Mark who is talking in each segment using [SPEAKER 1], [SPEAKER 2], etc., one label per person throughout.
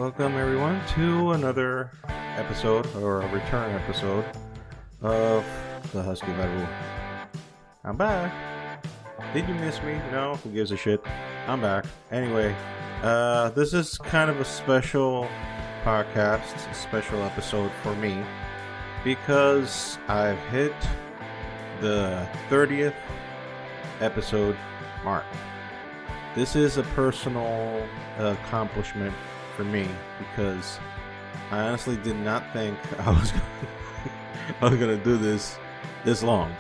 [SPEAKER 1] Welcome everyone to another episode or a return episode of the Husky Vet. I'm back. Did you miss me? No, who gives a shit? I'm back. Anyway, this is kind of a special podcast, a special episode for me because I've hit the 30th episode mark. This is a personal accomplishment for me because I honestly did not think I was gonna do this long.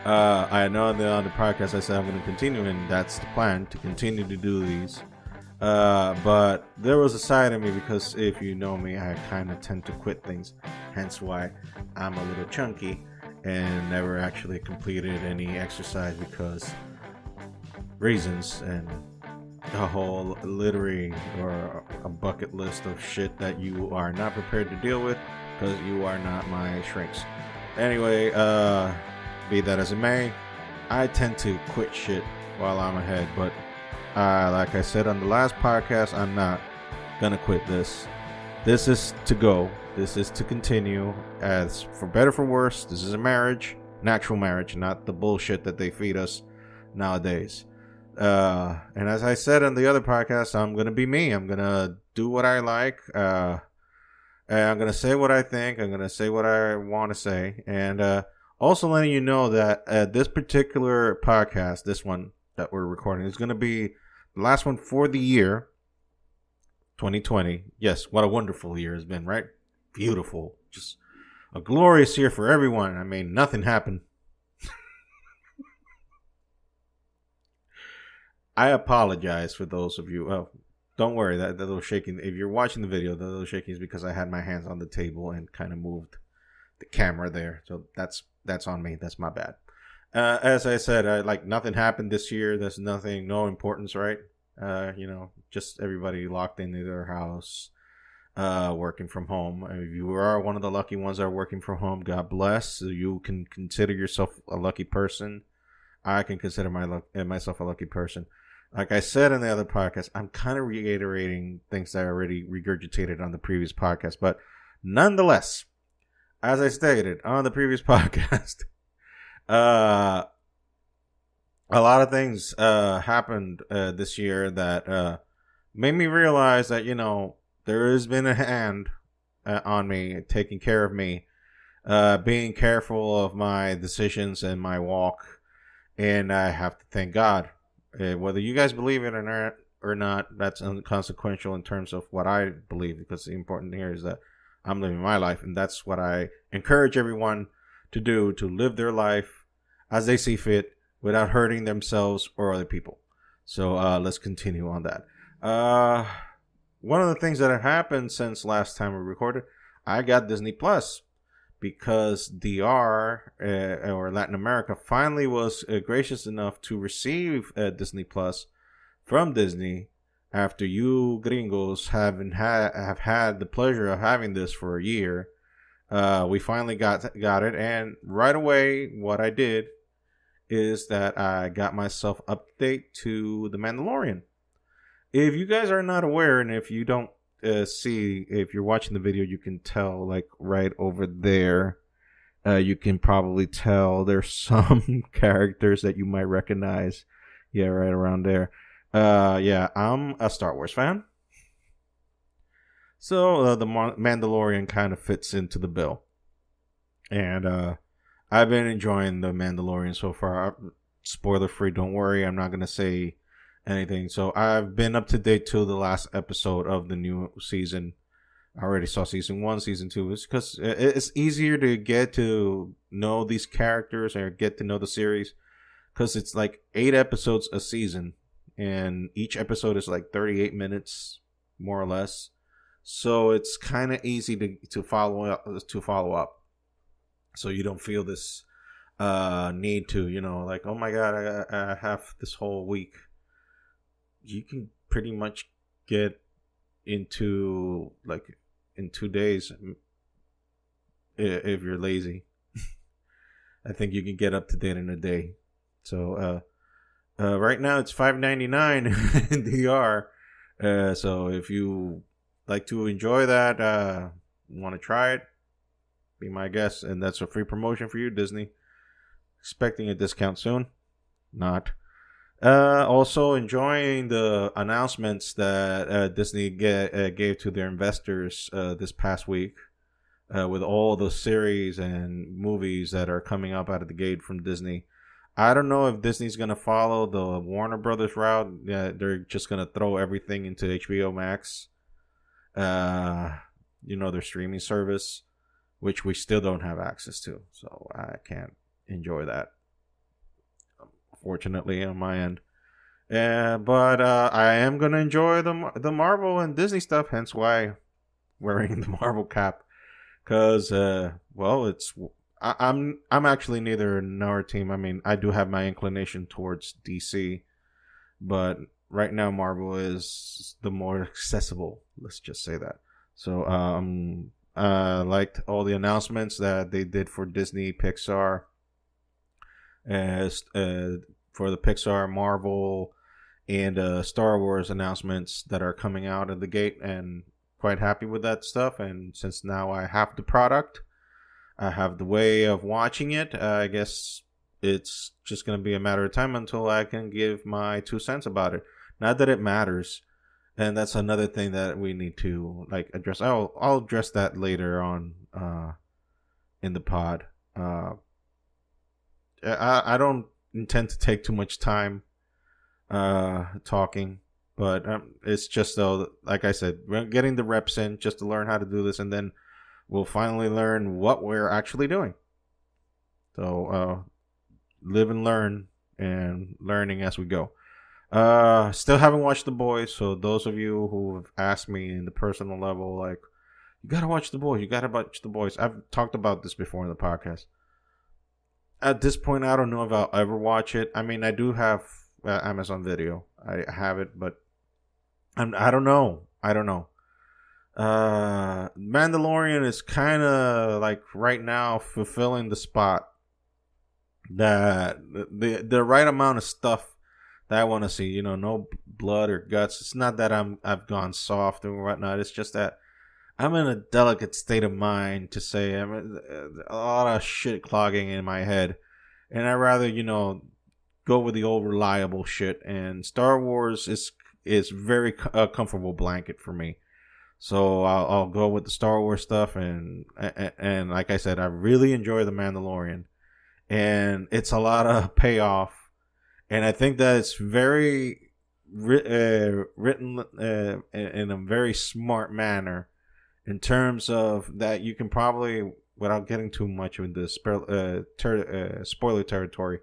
[SPEAKER 1] I know on the podcast I said I'm gonna continue, and that's the plan, to continue to do these. But there was a side of me, because if you know me, I kind of tend to quit things. Hence why I'm a little chunky and never actually completed any exercise because reasons, and a whole literary or a bucket list of shit that you are not prepared to deal with because you are not my shrinks. Anyway, be that as it may, I tend to quit shit while I'm ahead, but like I said on the last podcast, I'm not gonna quit this. This is to go. This is to continue. As for better for worse, this is a marriage, natural marriage, not the bullshit that they feed us nowadays. And as I said on the other podcast, I'm gonna be me. I'm gonna do what I like. And I'm gonna say what I think. I'm gonna say what I want to say. And also letting you know that this particular podcast, this one that we're recording, is gonna be the last one for the year 2020. Yes, what a wonderful year has been, right? Beautiful, just a glorious year for everyone. I mean, nothing happened. I apologize for those of you. Oh, don't worry. That little shaking. If you're watching the video, the little shaking is because I had my hands on the table and kind of moved the camera there. So that's on me. That's my bad. As I said, nothing happened this year. There's nothing, no importance, right? Just everybody locked into their house, working from home. If you are one of the lucky ones that are working from home, God bless. You can consider yourself a lucky person. I can consider myself a lucky person. Like I said in the other podcast, I'm kind of reiterating things that I already regurgitated on the previous podcast. But nonetheless, as I stated on the previous podcast, a lot of things happened this year that made me realize that, there has been a hand on me, taking care of me, being careful of my decisions and my walk. And I have to thank God. Whether you guys believe it or not, that's inconsequential in terms of what I believe, because the important here is that I'm living my life, and that's what I encourage everyone to do, to live their life as they see fit without hurting themselves or other people. So let's continue on that. One of the things that have happened since last time we recorded, I got Disney Plus, because DR or Latin America finally was gracious enough to receive Disney Plus from Disney after you gringos have had the pleasure of having this for a year. We finally got it, and right away what I did is that I got myself up to date to The Mandalorian. If you guys are not aware, and if you don't see, if you're watching the video, you can tell, like right over there, you can probably tell there's some characters that you might recognize. Yeah, right around there. Yeah, I'm a Star Wars fan, so the Mandalorian kind of fits into the bill, and I've been enjoying the Mandalorian so far. Spoiler free, don't worry, I'm not gonna say anything. So I've been up to date to the last episode of the new season. I already saw season 1, season 2. It's because it's easier to get to know these characters or get to know the series, because it's like 8 episodes a season, and each episode is like 38 minutes, more or less. So it's kind of easy to follow up. So you don't feel this need to, like, oh my god, I have this whole week. You can pretty much get into, like, in 2 days if you're lazy. I think you can get up to date in a day. So right now it's $5.99 in DR. So if you like to enjoy that, want to try it, be my guest. And that's a free promotion for you, Disney. Expecting a discount soon. Not. Also enjoying the announcements that Disney gave to their investors this past week, with all the series and movies that are coming up out of the gate from Disney. I don't know if Disney's gonna follow the Warner Brothers route. Yeah, they're just gonna throw everything into HBO Max. Their streaming service, which we still don't have access to, so I can't enjoy that, fortunately, on my end. But I am gonna enjoy the Marvel and Disney stuff. Hence why wearing the Marvel cap, because I'm actually neither nor team. I mean, I do have my inclination towards DC, but right now Marvel is the more accessible. Let's just say that. So I liked all the announcements that they did for Disney, Pixar, as for the Pixar, Marvel, and Star Wars announcements that are coming out of the gate, and quite happy with that stuff. And since now I have the product, I have the way of watching it, I guess it's just going to be a matter of time until I can give my 2 cents about it. Not that it matters. And that's another thing that we need to address. I'll address that later on in the pod. I don't intend to take too much time talking, but it's just though, like I said, we're getting the reps in just to learn how to do this, and then we'll finally learn what we're actually doing. So live and learn, and learning as we go. Still haven't watched The Boys, so those of you who have asked me in the personal level, like, you gotta watch The Boys, I've talked about this before in the podcast. At this point, I don't know if I'll ever watch it. I mean, I do have Amazon Video. I have it, but I don't know. Mandalorian is kind of like right now fulfilling the spot that the right amount of stuff that I want to see. No blood or guts. It's not that I've gone soft or whatnot. It's just that I'm in a delicate state of mind to say I'm a lot of shit clogging in my head, and I'd rather go with the old reliable shit. And Star Wars is very comfortable blanket for me. So I'll go with the Star Wars stuff, and like I said, I really enjoy The Mandalorian, and it's a lot of payoff, and I think that it's very written in a very smart manner, in terms of that you can probably, without getting too much into spoiler territory,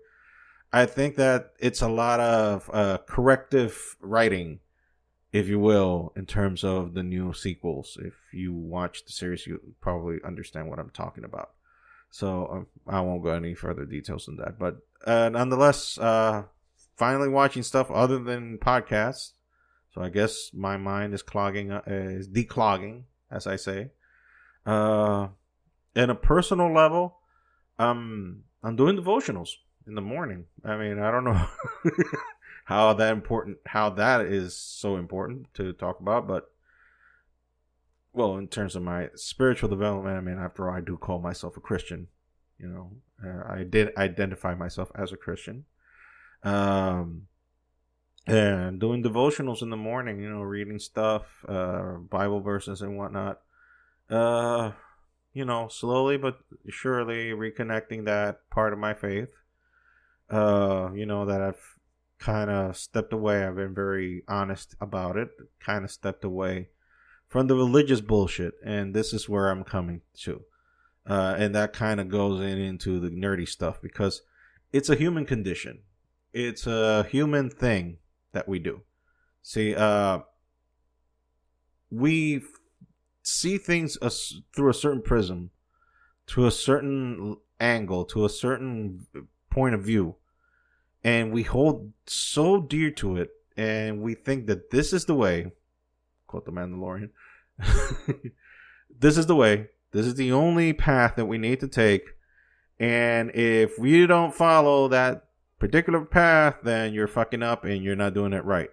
[SPEAKER 1] I think that it's a lot of corrective writing, if you will, in terms of the new sequels. If you watch the series, you probably understand what I'm talking about. So I won't go any further details than that. But nonetheless, finally watching stuff other than podcasts. So I guess my mind is declogging, as I say. In a personal level, I'm doing devotionals in the morning. I mean, I don't know how that is so important to talk about, but well, in terms of my spiritual development, I mean, after all, I do call myself a Christian. I did identify myself as a Christian. And doing devotionals in the morning, reading stuff, Bible verses and whatnot. Slowly but surely reconnecting that part of my faith. That I've kind of stepped away. I've been very honest about it. Kind of stepped away from the religious bullshit, and this is where I'm coming to. And that kind of goes into the nerdy stuff, because it's a human condition. It's a human thing that we do. See, we see things through a certain prism, to a certain angle, to a certain point of view, and we hold so dear to it, and we think that this is the way, quote The Mandalorian, this is the way, this is the only path that we need to take, and if we don't follow that particular path, then you're fucking up and you're not doing it right.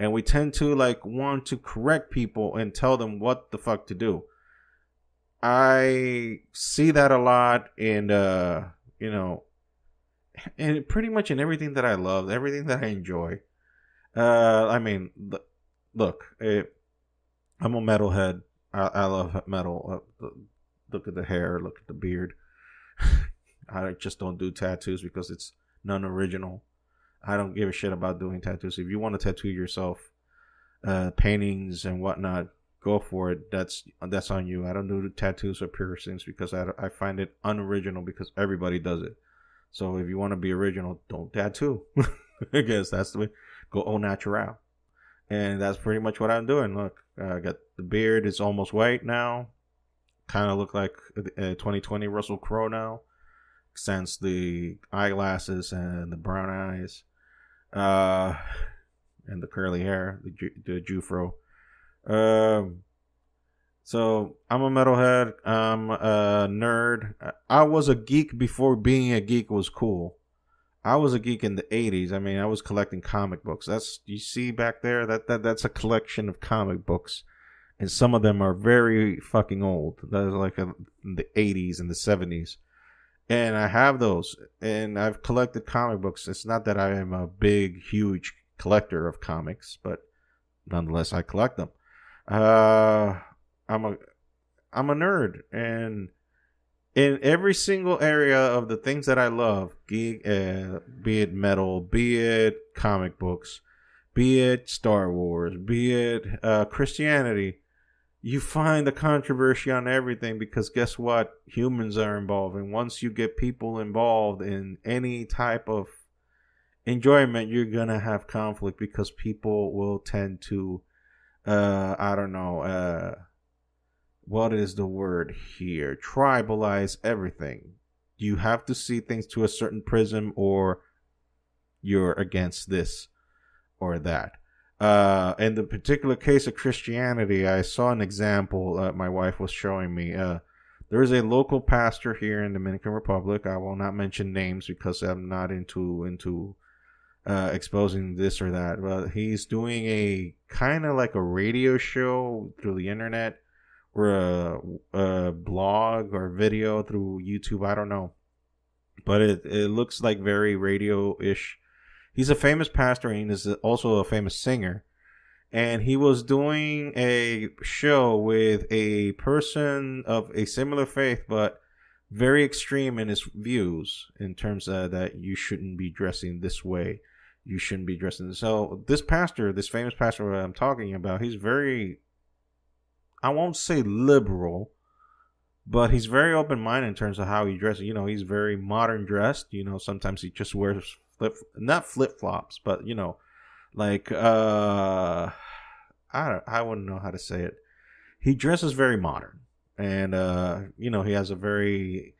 [SPEAKER 1] and we tend to like want to correct people and tell them what the fuck to do. I see that a lot in and pretty much in everything that I love, everything that I enjoy. I mean, look, I'm a metalhead. I love metal. Look at the hair, look at the beard. I just don't do tattoos because it's non-original. I don't give a shit about doing tattoos. If you want to tattoo yourself, paintings and whatnot, go for it. That's on you. I don't do tattoos or piercings because I find it unoriginal because everybody does it. So if you want to be original, don't tattoo. I guess that's the way. Go au natural. And that's pretty much what I'm doing. Look, I got the beard. It's almost white now. Kind of look like 2020 Russell Crowe now. Since the eyeglasses and the brown eyes. And the curly hair. The Jufro. So I'm a metalhead. I'm a nerd. I was a geek before being a geek was cool. I was a geek in the 80s. I mean, I was collecting comic books. You see back there, that's a collection of comic books. And some of them are very fucking old. That was like in the 80s and the 70s. And I have those. And I've collected comic books. It's not that I am a big, huge collector of comics, but nonetheless, I collect them. I'm a nerd, and in every single area of the things that I love, be it metal, be it comic books, be it Star Wars, be it Christianity, you find the controversy on everything because guess what? Humans are involved, and once you get people involved in any type of enjoyment, you're gonna have conflict because people will tend to what is the word here? Tribalize everything. You have to see things to a certain prism, or you're against this or that. In the particular case of Christianity, I saw an example my wife was showing me. There is a local pastor here in the Dominican Republic. I will not mention names because I'm not into exposing this or that. But he's doing a kind of like a radio show through the internet, or a blog or video through YouTube. I don't know, but it looks like very radio-ish. He's a famous pastor and is also a famous singer, and he was doing a show with a person of a similar faith but very extreme in his views in terms of that you shouldn't be dressing this way, you shouldn't be dressing. So this pastor, this famous pastor I'm talking about, he's very, I won't say liberal, but he's very open-minded in terms of how he dresses. You know, he's very modern dressed. You know, sometimes he just wears not flip-flops, but, you know, like, I wouldn't know how to say it. He dresses very modern. And, you know, he has a very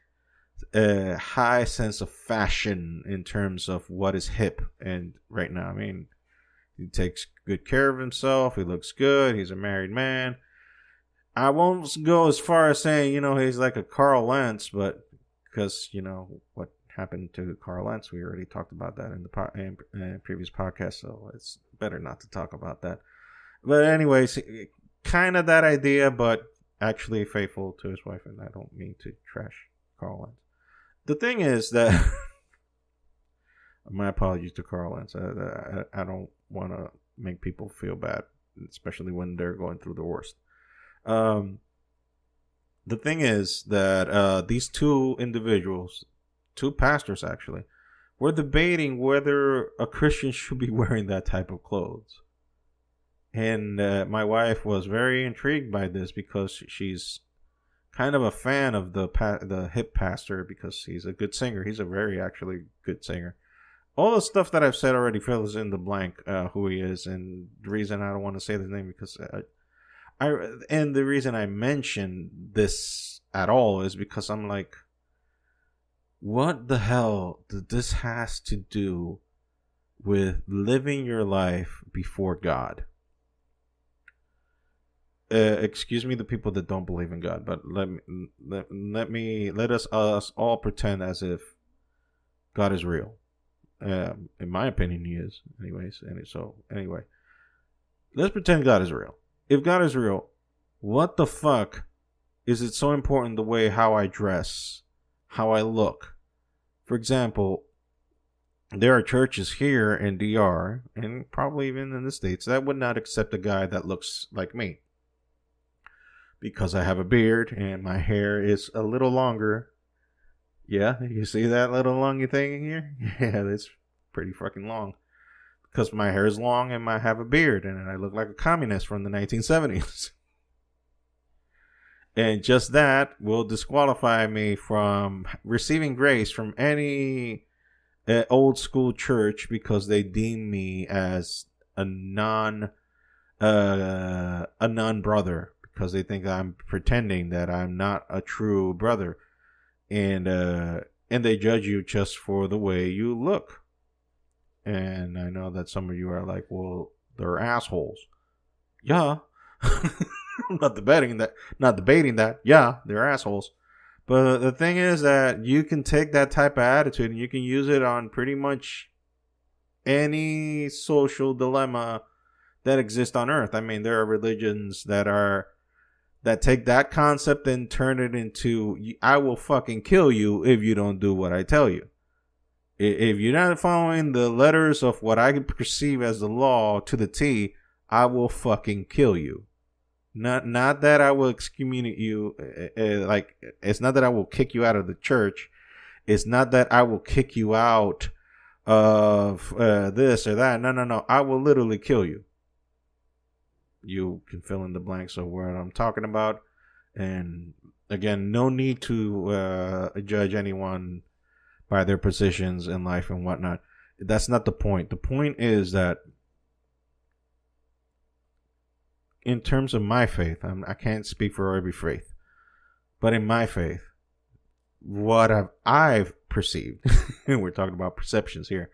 [SPEAKER 1] high sense of fashion in terms of what is hip. And right now, I mean, he takes good care of himself. He looks good. He's a married man. I won't go as far as saying, you know, he's like a Carl Lentz, but because, you know, what happened to Carl Lentz, we already talked about that in the previous podcast, so it's better not to talk about that. But anyways, kind of that idea, but actually faithful to his wife, and I don't mean to trash Carl Lentz. The thing is that, my apologies to Carl Lentz, I don't want to make people feel bad, especially when they're going through the worst. The thing is that these two individuals, two pastors actually, were debating whether a Christian should be wearing that type of clothes. And my wife was very intrigued by this because she's kind of a fan of the hip pastor because he's a good singer. He's a very actually good singer. All the stuff that I've said already fills in the blank who he is, and the reason I don't want to say his name because and the reason I mention this at all is because I'm like, what the hell does this has to do with living your life before God? Excuse me, the people that don't believe in God, but let us all pretend as if God is real. In my opinion, he is, anyways. And so, anyway, let's pretend God is real. If God is real, what the fuck is it so important the way how I dress, how I look? For example, there are churches here in DR and probably even in the States that would not accept a guy that looks like me because I have a beard and my hair is a little longer. Yeah, you see that little longy thing here? Yeah, it's pretty fucking long. Because my hair is long and I have a beard and I look like a communist from the 1970s. And just that will disqualify me from receiving grace from any old school church because they deem me as a non brother, because they think I'm pretending that I'm not a true brother, and they judge you just for the way you look. And I know that some of you are like, well, they're assholes. Yeah. I'm not debating that. Yeah, they're assholes. But the thing is that you can take that type of attitude and you can use it on pretty much any social dilemma that exists on earth. I mean, there are religions that take that concept and turn it into, I will fucking kill you if you don't do what I tell you. If you're not following the letters of what I perceive as the law to the T, I will fucking kill you. Not that I will excommunicate you. Like, it's not that I will kick you out of the church. It's not that I will kick you out of this or that. No. I will literally kill you. You can fill in the blanks of what I'm talking about. And again, no need to judge anyone by their positions in life and whatnot. That's not the point. The point is that in terms of my faith, I can't speak for every faith, but in my faith, what I've perceived, and we're talking about perceptions here,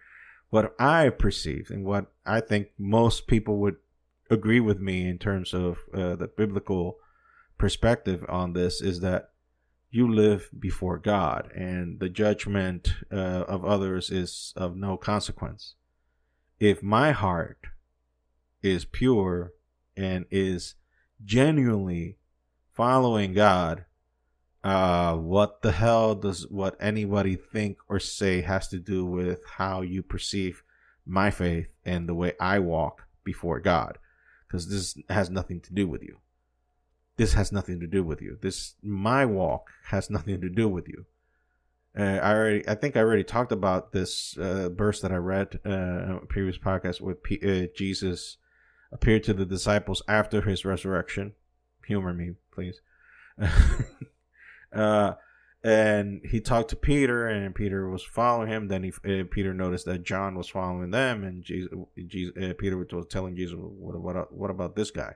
[SPEAKER 1] what I've perceived and what I think most people would agree with me in terms of the biblical perspective on this is that you live before God and the judgment of others is of no consequence. If my heart is pure and is genuinely following God, what the hell does what anybody think or say has to do with how you perceive my faith and the way I walk before God? Because this has nothing to do with you. My walk has nothing to do with you. I think I already talked about this verse that I read in a previous podcast with Jesus appeared to the disciples after his resurrection. Humor me, please. And he talked to Peter, and Peter was following him. Then Peter noticed that John was following them, and Peter was telling Jesus, "What about this guy?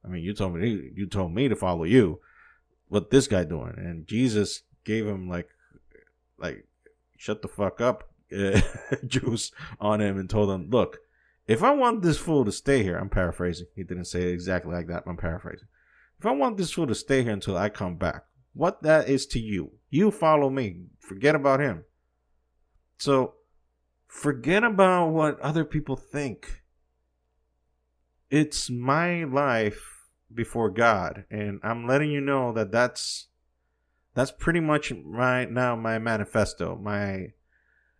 [SPEAKER 1] I mean, you told me to follow you. What this guy doing?" And Jesus gave him like shut the fuck up juice on him and told him, "Look, if I want this fool to stay here," I'm paraphrasing. He didn't say it exactly like that, but I'm paraphrasing. "If I want this fool to stay here until I come back, what that is to you, you follow me. Forget about him." So, forget about what other people think. It's my life before God, and I'm letting you know that that's pretty much right now my manifesto, my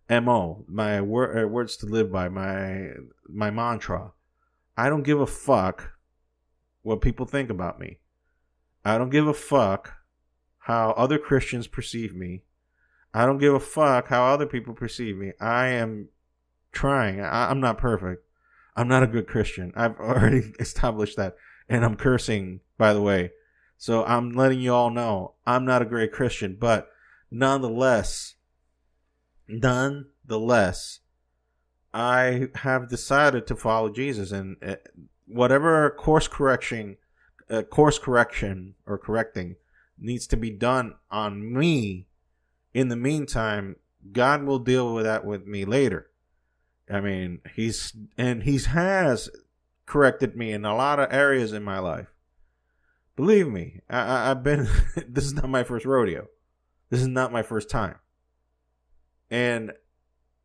[SPEAKER 1] MO, my words to live by, my mantra. I don't give a fuck what people think about me. I don't give a fuck how other Christians perceive me. I don't give a fuck how other people perceive me. I am trying. I'm not perfect. I'm not a good Christian. I've already established that. And I'm cursing, by the way. So I'm letting you all know I'm not a great Christian. But nonetheless, I have decided to follow Jesus. And whatever course correction or correcting needs to be done on me, in the meantime, God will deal with that with me later. I mean, he has corrected me in a lot of areas in my life. Believe me, I've been. This is not my first rodeo. This is not my first time. And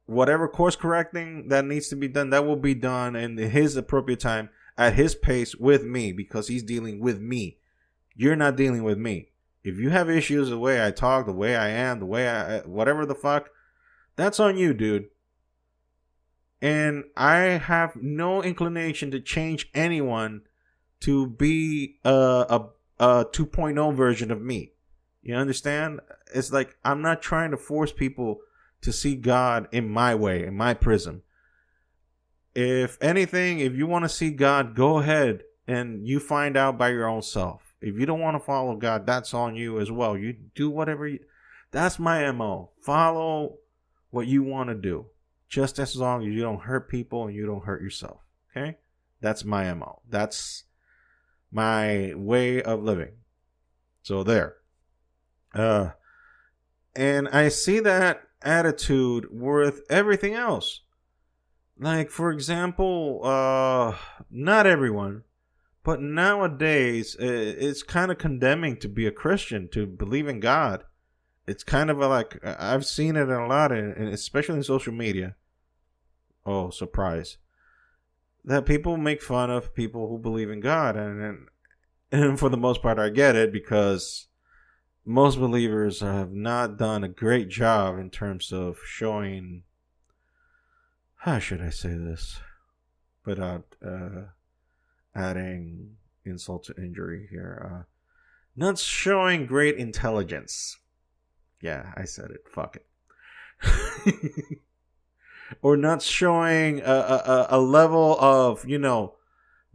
[SPEAKER 1] whatever course correcting that needs to be done, that will be done in his appropriate time at his pace with me because he's dealing with me. You're not dealing with me. If you have issues the way I talk, the way I am, the way I, whatever the fuck, that's on you, dude. And I have no inclination to change anyone to be a 2.0 version of me. You understand? It's like I'm not trying to force people to see God in my way, in my prism. If anything, if you want to see God, go ahead and you find out by your own self. If you don't want to follow God, that's on you as well. You do whatever you... That's my MO. Follow what you want to do. Just as long as you don't hurt people and you don't hurt yourself. Okay? That's my MO. That's my way of living. So there. And I see that attitude with everything else. Like, for example, not everyone, but nowadays it's kind of condemning to be a Christian, to believe in God. It's kind of like, I've seen it a lot, and especially in social media. Oh, surprise. That people make fun of people who believe in God. And for the most part, I get it, because most believers have not done a great job in terms of showing, how should I say this without adding insult to injury here, not showing great intelligence. Yeah, I said it. Fuck it. Or not showing a level of,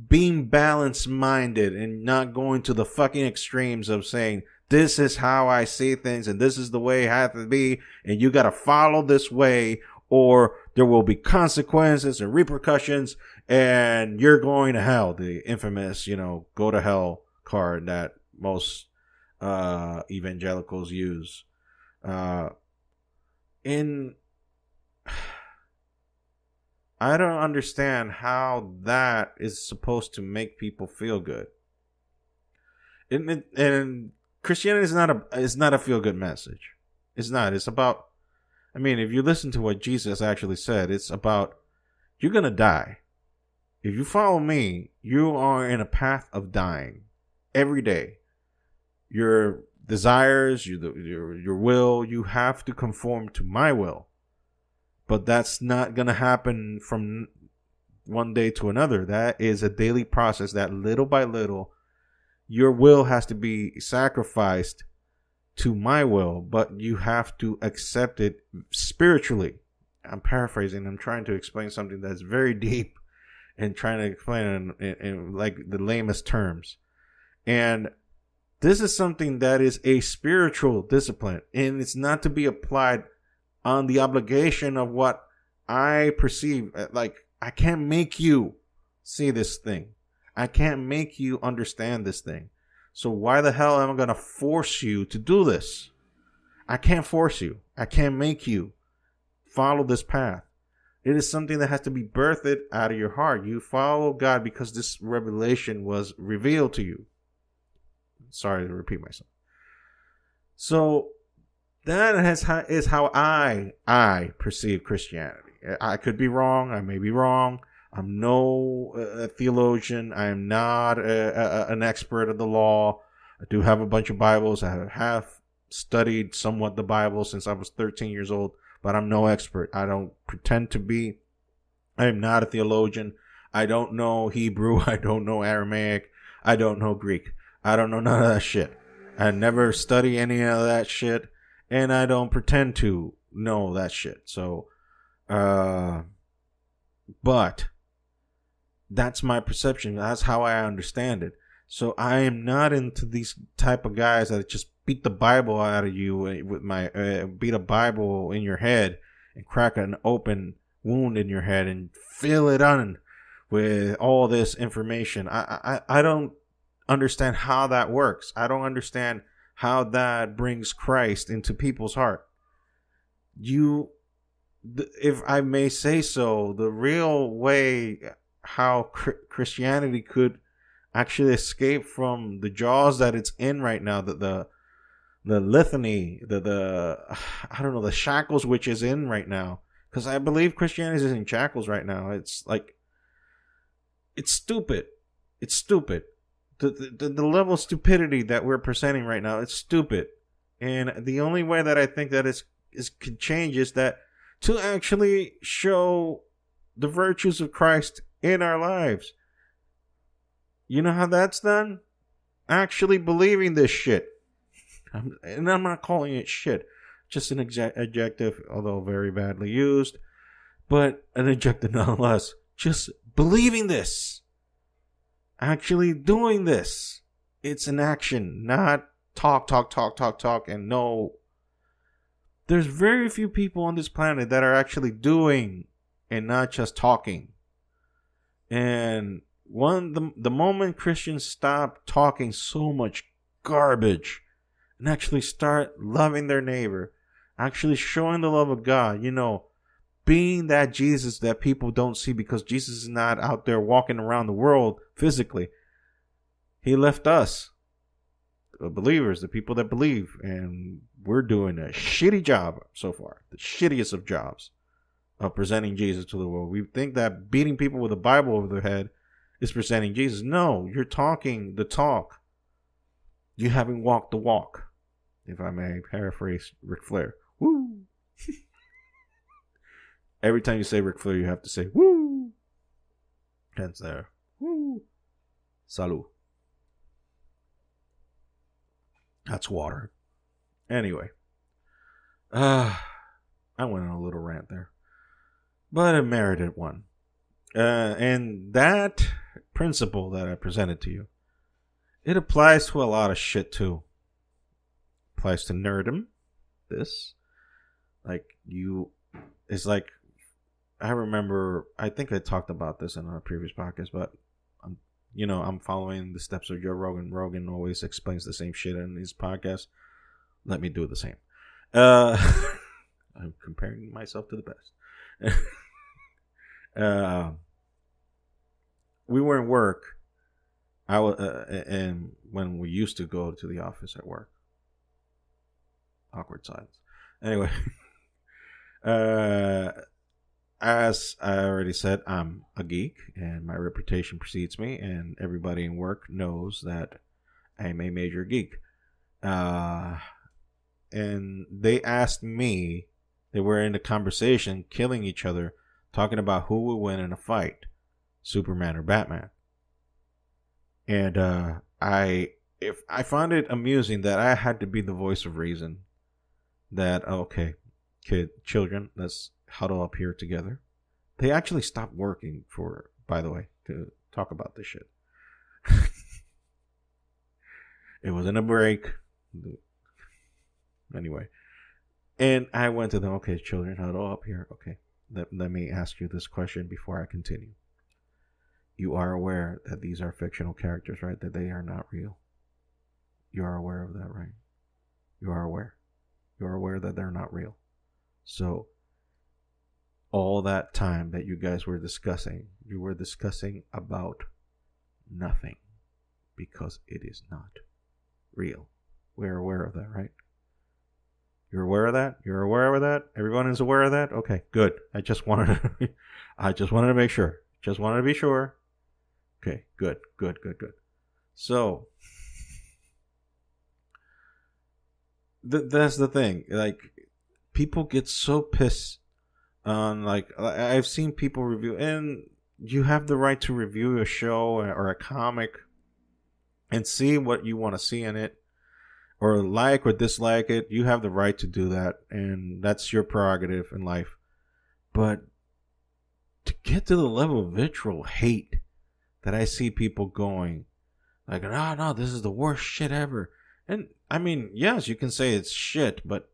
[SPEAKER 1] being balanced minded and not going to the fucking extremes of saying, this is how I see things and this is the way it has to be and you got to follow this way or there will be consequences and repercussions and you're going to hell. The infamous, go to hell card that most evangelicals use. I don't understand how that is supposed to make people feel good. And Christianity is not a feel good message. It's not. It's about, if you listen to what Jesus actually said, it's about, you're going to die. If you follow me, you are in a path of dying every day. Your desires, your will, you have to conform to my will. But that's not going to happen from one day to another. That is a daily process that little by little, your will has to be sacrificed to my will, but you have to accept it spiritually. I'm paraphrasing. I'm trying to explain something that's very deep and trying to explain it in like the lamest terms. And this is something that is a spiritual discipline, and it's not to be applied on the obligation of what I perceive. Like, I can't make you see this thing. I can't make you understand this thing. So why the hell am I going to force you to do this? I can't force you. I can't make you follow this path. It is something that has to be birthed out of your heart. You follow God because this revelation was revealed to you. Sorry to repeat myself. So that is how I perceive Christianity. I could be wrong. I may be wrong. I'm no theologian. I am not an expert of the law. I do have a bunch of Bibles. I have studied somewhat the Bible since I was 13 years old, but I'm no expert. I don't pretend to be. I am not a theologian. I don't know Hebrew. I don't know Aramaic. I don't know Greek. I don't know none of that shit. I never study any of that shit. And I don't pretend to know that shit. So, but that's my perception. That's how I understand it. So I am not into these type of guys that just beat the Bible out of you with my, beat a Bible in your head and crack an open wound in your head and fill it on with all this information. I don't understand how that works. I don't understand how that brings Christ into people's heart. If I may say so, the real way how Christianity could actually escape from the jaws that it's in right now, the litany, I don't know, the shackles which is in right now, because I believe Christianity is in shackles right now. It's like, It's stupid. It's stupid. The level of stupidity that we're presenting right now, it's stupid. And the only way that I think that is can change is that to actually show the virtues of Christ in our lives. You know how that's done? Actually believing this shit. And I'm not calling it shit. Just an adjective, although very badly used. But an adjective nonetheless. Just believing this. Actually doing this. It's an action, not talk, and no. There's very few people on this planet that are actually doing and not just talking. And the moment Christians stop talking so much garbage and actually start loving their neighbor, actually showing the love of God, being that Jesus that people don't see because Jesus is not out there walking around the world physically. He left us, the believers, the people that believe, and we're doing a shitty job so far, the shittiest of jobs of presenting Jesus to the world. We think that beating people with a Bible over their head is presenting Jesus. No, you're talking the talk. You haven't walked the walk, if I may paraphrase Ric Flair. Woo! Every time you say Ric Flair, you have to say, woo! Hence there. Woo! Salud. That's water. Anyway. I went on a little rant there. But a merited one. And that principle that I presented to you, it applies to a lot of shit too. It applies to nerdom. This. It's like, I remember, I think I talked about this in a previous podcast, but I'm following the steps of Joe Rogan. Rogan always explains the same shit in his podcast. Let me do the same. I'm comparing myself to the best. We were in work. And when we used to go to the office at work. Awkward silence. Anyway, as I already said, I'm a geek, and my reputation precedes me, and everybody in work knows that I'm a major geek. And they asked me, they were in a conversation, killing each other, talking about who would win in a fight, Superman or Batman. And I found it amusing that I had to be the voice of reason. That, okay, children, let's huddle up here together. They actually stopped working by the way, to talk about this shit. It wasn't a break. Anyway. And I went to them, okay, children, huddle up here. Okay, let me ask you this question before I continue. You are aware that these are fictional characters, right? That they are not real. You are aware of that, right? You are aware. You are aware that they're not real. So, all that time that you guys were discussing, you were discussing about nothing. Because it is not real. We're aware of that, right? You're aware of that? You're aware of that? Everyone is aware of that? Okay, good. I just wanted to make sure. Just wanted to be sure. Okay, good. So, that's the thing. Like, people get so pissed on, like, I've seen people review, and you have the right to review a show or a comic and see what you want to see in it, or like or dislike it. You have the right to do that, and that's your prerogative in life. But to get to the level of vitriol hate that I see people going, like, no, this is the worst shit ever. And I mean, yes, you can say it's shit, but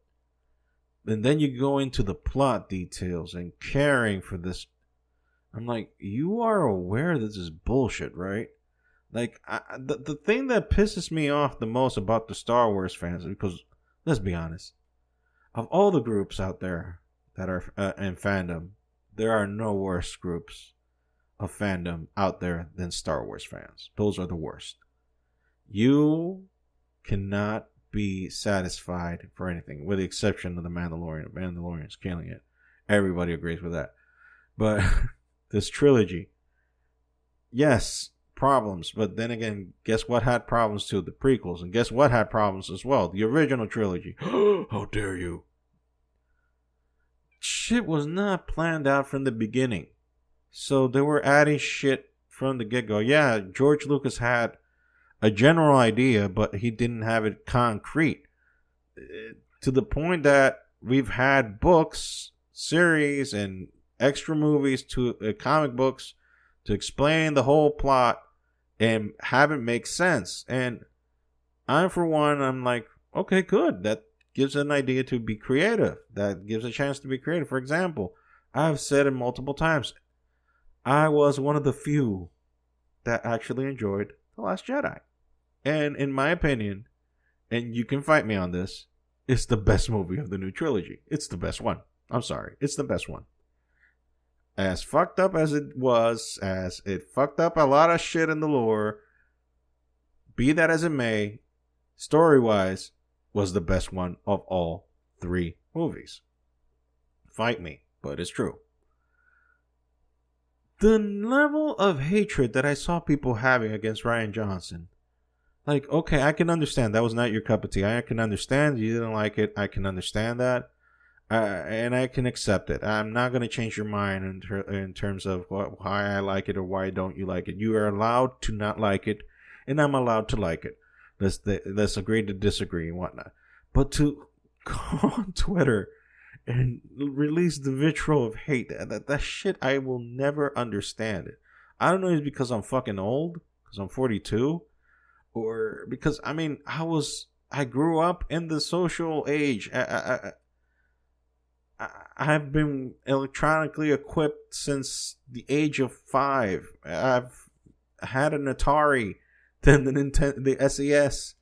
[SPEAKER 1] then you go into the plot details and caring for this. I'm like, you are aware this is bullshit, right? Like, the thing that pisses me off the most about the Star Wars fans, because, let's be honest, of all the groups out there that are in fandom, there are no worse groups of fandom out there than Star Wars fans. Those are the worst. You cannot be satisfied for anything, with the exception of the Mandalorian. Mandalorian's killing it. Everybody agrees with that. But this trilogy, yes, problems, but then again, guess what had problems too? The prequels, and guess what had problems as well? The original trilogy. How dare you? Shit was not planned out from the beginning, so they were adding shit from the get go. Yeah, George Lucas had a general idea, but he didn't have it concrete to the point that we've had books, series, and extra movies to comic books to explain the whole plot and have it make sense. And for one, I'm like, okay, good. That gives an idea to be creative. That gives a chance to be creative. For example, I've said it multiple times. I was one of the few that actually enjoyed The Last Jedi. And in my opinion, and you can fight me on this, it's the best movie of the new trilogy. It's the best one. I'm sorry. It's the best one. As fucked up as it was, as it fucked up a lot of shit in the lore, be that as it may, story-wise, was the best one of all three movies. Fight me, but it's true. The level of hatred that I saw people having against Rian Johnson, like, okay, I can understand that was not your cup of tea. I can understand you didn't like it. I can understand that. And I can accept it. I'm not going to change your mind in terms of why I like it or why don't you like it. You are allowed to not like it, and I'm allowed to like it. Let's agree to disagree and whatnot. But to go on Twitter and release the vitriol of hate, that shit I will never understand it. I don't know if it's because I'm fucking old, because I'm 42, or because, I mean, I grew up in the social age. I've been electronically equipped since the age of 5. I've had an Atari, then the SES,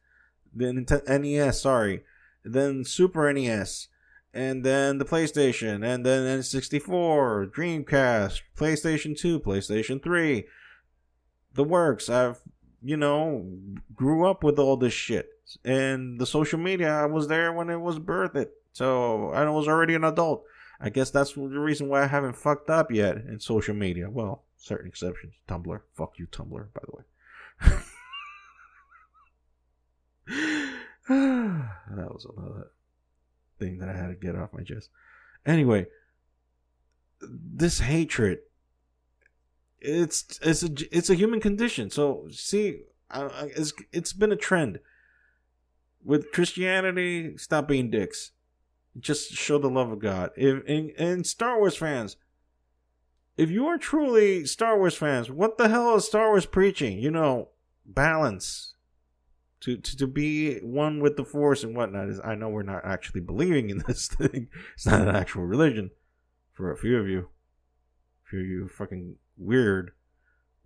[SPEAKER 1] then NES, sorry, then Super NES, and then the PlayStation, and then N64, Dreamcast, PlayStation 2, PlayStation 3, the works. I've, grew up with all this shit. And the social media, I was there when it was birthed. So I was already an adult. I guess that's the reason why I haven't fucked up yet in social media. Well, certain exceptions. Tumblr. Fuck you, Tumblr, by the way. That was another thing that I had to get off my chest. Anyway, this hatred, it's a human condition. So see, it's been a trend with Christianity. Stop being dicks. Just show the love of God. And Star Wars fans, if you are truly Star Wars fans, what the hell is Star Wars preaching? Balance. To be one with the Force and whatnot. I know we're not actually believing in this thing. It's not an actual religion for a few of you. A few of you fucking weird,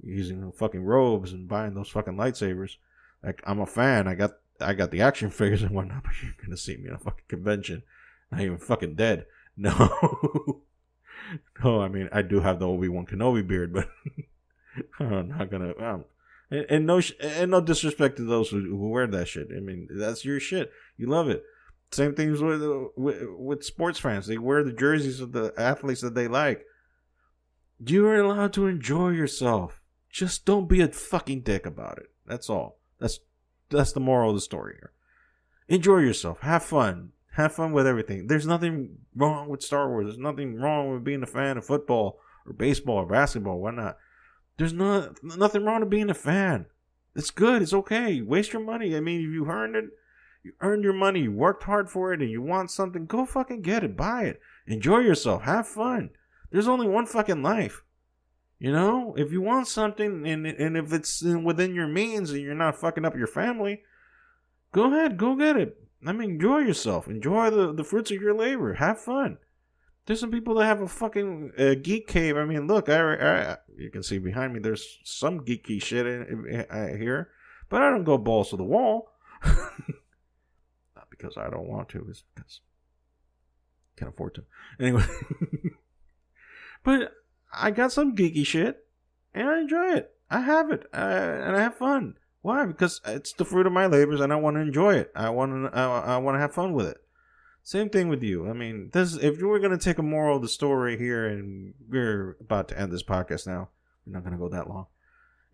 [SPEAKER 1] using fucking robes and buying those fucking lightsabers. Like, I'm a fan. I got the action figures and whatnot, but you're gonna see me in a fucking convention. Not even fucking dead. No. No, I mean, I do have the Obi-Wan Kenobi beard, but I'm not gonna. And no disrespect to those who wear that shit. I mean, that's your shit. You love it. Same things with sports fans. They wear the jerseys of the athletes that they like. You are allowed to enjoy yourself. Just don't be a fucking dick about it. That's all. That's the moral of the story here. Enjoy yourself. Have fun. Have fun with everything. There's nothing wrong with Star Wars. There's nothing wrong with being a fan of football or baseball or basketball. Why not? There's nothing wrong with being a fan. It's good. It's okay. Waste your money. I mean, if you earned it, you earned your money. You worked hard for it, and you want something, go fucking get it. Buy it. Enjoy yourself. Have fun. There's only one fucking life. If you want something, and if it's within your means and you're not fucking up your family, go ahead. Go get it. I mean, enjoy yourself. Enjoy the fruits of your labor. Have fun. There's some people that have a fucking geek cave. I mean, look, you can see behind me, there's some geeky shit here. But I don't go balls to the wall. Not because I don't want to. It's because I can't afford to. Anyway. But I got some geeky shit. And I enjoy it. I have it. And I have fun. Why? Because it's the fruit of my labors, and I want to enjoy it. I want to have fun with it. Same thing with you. I mean, if you were going to take a moral of the story here, and we're about to end this podcast now, we're not going to go that long.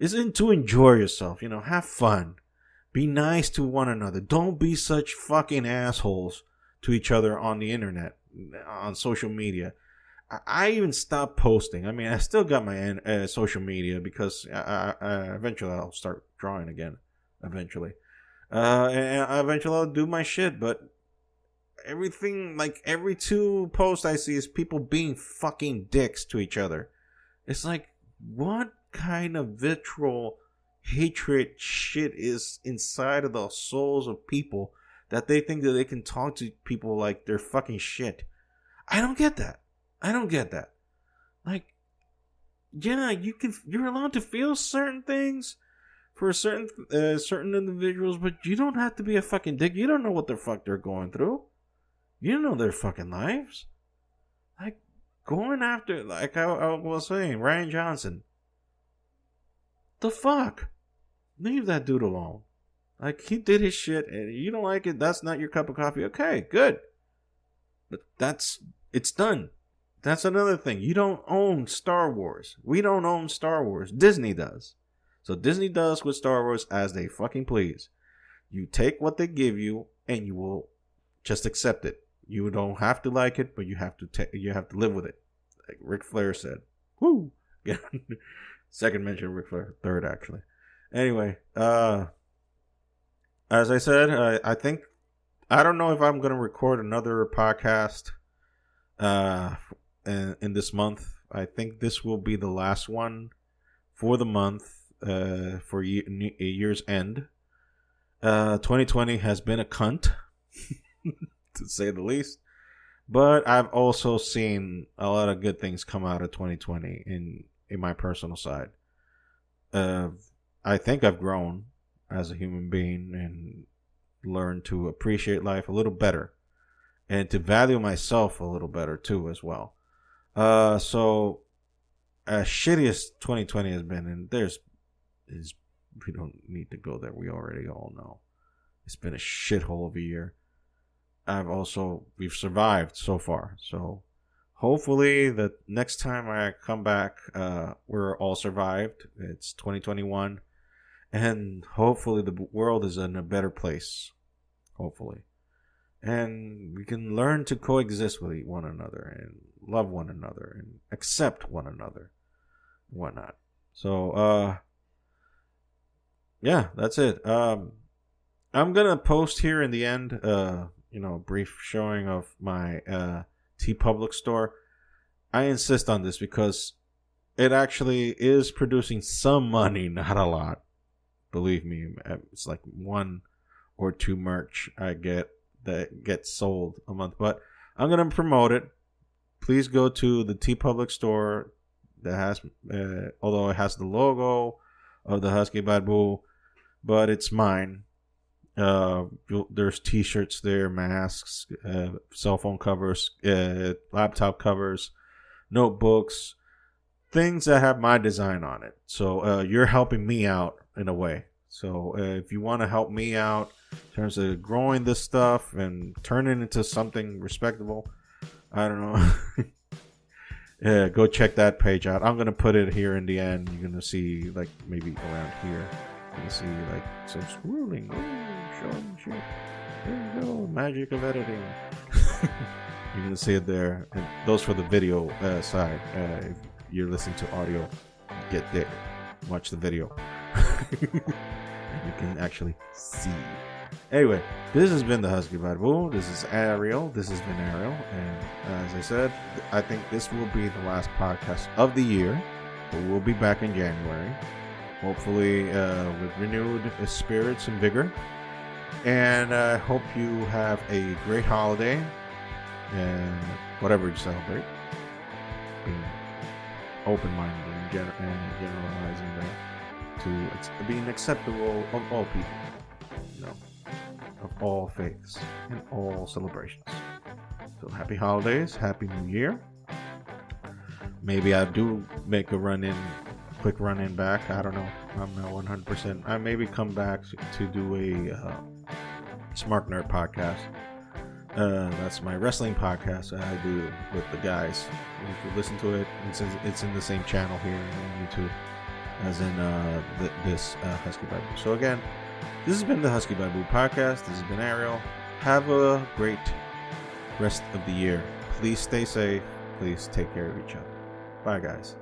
[SPEAKER 1] isn't to enjoy yourself. Have fun. Be nice to one another. Don't be such fucking assholes to each other on the internet, on social media. I even stopped posting. I mean, I still got my social media because eventually I'll start drawing again. Eventually. And eventually I'll do my shit, but everything, like every 2 posts I see is people being fucking dicks to each other. It's like, what kind of vitriol, hatred shit is inside of the souls of people that they think that they can talk to people like they're fucking shit? I don't get that. Like, yeah, you're allowed to feel certain things for certain individuals, but you don't have to be a fucking dick. You don't know what the fuck they're going through. You don't know their fucking lives. Like, going after, like I was saying, Ryan Johnson. The fuck? Leave that dude alone. Like, he did his shit, and you don't like it, that's not your cup of coffee. Okay, good. But it's done. That's another thing. You don't own Star Wars. We don't own Star Wars. Disney does. So Disney does with Star Wars as they fucking please. You take what they give you, and you will just accept it. You don't have to like it, but you have to live with it. Like Ric Flair said. Woo! Second mention of Ric Flair. Third, actually. Anyway, as I said, I think, I don't know if I'm going to record another podcast in this month. I think this will be the last one for the month, for year's end. 2020 has been a cunt, to say the least. But I've also seen a lot of good things come out of 2020 in my personal side. I think I've grown as a human being and learned to appreciate life a little better and to value myself a little better too as well. So as shitty as 2020 has been, and we don't need to go there. We already all know it's been a shithole of a year. We've survived so far. So hopefully the next time I come back, we're all survived. It's 2021. And hopefully the world is in a better place. Hopefully. And we can learn to coexist with one another and love one another and accept one another and whatnot. So, yeah, that's it. I'm going to post here in the end, a brief showing of my TeePublic store. I insist on this because it actually is producing some money, not a lot. Believe me, it's like 1 or 2 merch I get that gets sold a month. But I'm going to promote it. Please go to the TeePublic store that has, although it has the logo of the Husky Bad but it's mine. There's t-shirts there, masks, cell phone covers, laptop covers, notebooks, things that have my design on it. So you're helping me out in a way. So if you want to help me out in terms of growing this stuff and turning it into something respectable, I don't know. Yeah, go check that page out. I'm gonna put it here in the end. You're gonna see, like, maybe around here. You're gonna see like some scrolling. Showing shit. There you go. Magic of editing. You're gonna see it there. And those for the video side. If you're listening to audio, get there. Watch the video. You can actually see. Anyway, this has been the Husky Bad Boo. This is Ariel. This has been Ariel. And as I said, I think this will be the last podcast of the year. But we'll be back in January. Hopefully with renewed spirits and vigor. And I hope you have a great holiday. And whatever you celebrate. Being open-minded and generalizing that. To being acceptable of all people, of all faiths and all celebrations. So happy holidays, happy New Year. Maybe I do make a quick run in back. I don't know. I'm not 100%. I maybe come back to do a Smart Nerd podcast. That's my wrestling podcast that I do with the guys. If you listen to it, it's in the same channel here on YouTube. as in this Husky Bible. So again, this has been the Husky Bible podcast. This has been Ariel. Have a great rest of the year. Please stay safe. Please take care of each other. Bye, guys.